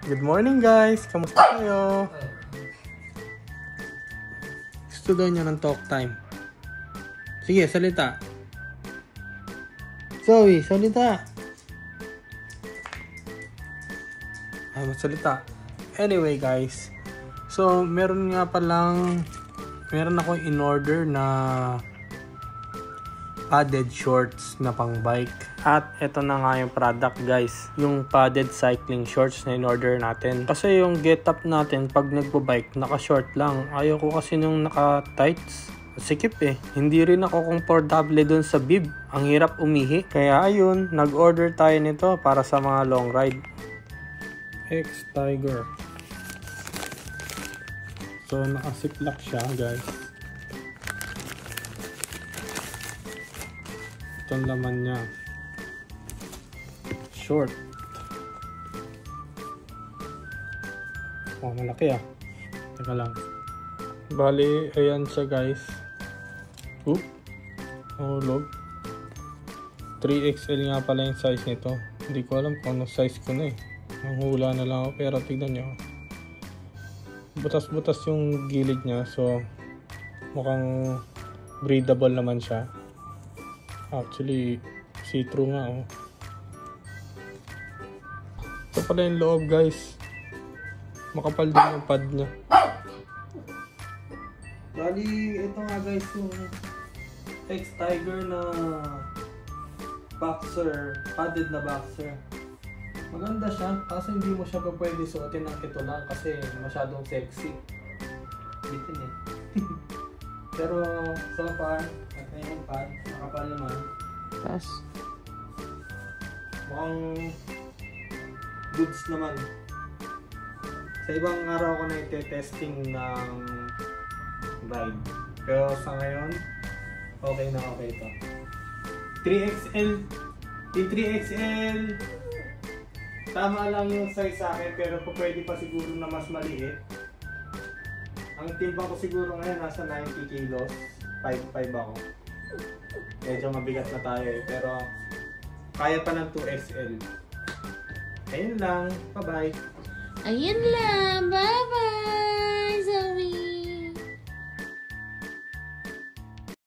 Good morning guys! Kamusta kayo? Gusto daw niya ng talk time. Sige, salita. Zoe, salita. Magsalita. Anyway guys. So, meron ako in order na padded shorts na pang bike. At ito na nga yung product guys. Yung padded cycling shorts na in order natin. Kasi yung get up natin pag nagpo-bike, naka-short lang. Ayoko kasi nung naka-tights. Sikip eh. Hindi rin ako komportable dun sa bib. Ang hirap umihi. Kaya ayun, nag-order tayo nito para sa mga long ride. X-Tiger. So, naka-ziplock siya guys. Ito ang laman niya. Short. Oh, malaki ah. Teka lang. Bali, ayan siya guys. Oop. Nahulog. 3XL nga pala yung size nito. Hindi ko alam kung ano size ko na eh. Nanghula na lang ako pero tignan nyo. Butas-butas yung gilid niya. So, mukhang breathable naman siya. Actually, see-through nga oh. Ito pala yung loob guys. Makapal din yung pad niya. Bali, ito nga guys yung X-Tiger na boxer. Padded na boxer. Maganda siya. Kaso hindi mo siya pwede suotin ng ito lang kasi masyadong sexy. Bitin eh. Pero so far, ito yung pad. Makapal naman. Tapos mukhang goods naman. Sa ibang araw ko na ite-testing ng ride. Pero sa ngayon, okay na okay ito. 3XL. Yung 3XL, tama lang yung size sa akin pero pwede pa siguro na mas maliit. Ang timbang ko siguro ngayon nasa 90 kilos. 5'5 ako. Medyo mabigat na tayo eh. Pero kaya pa ng 2XL. Ayun lang. Bye-bye. ayun lang. Bye-bye!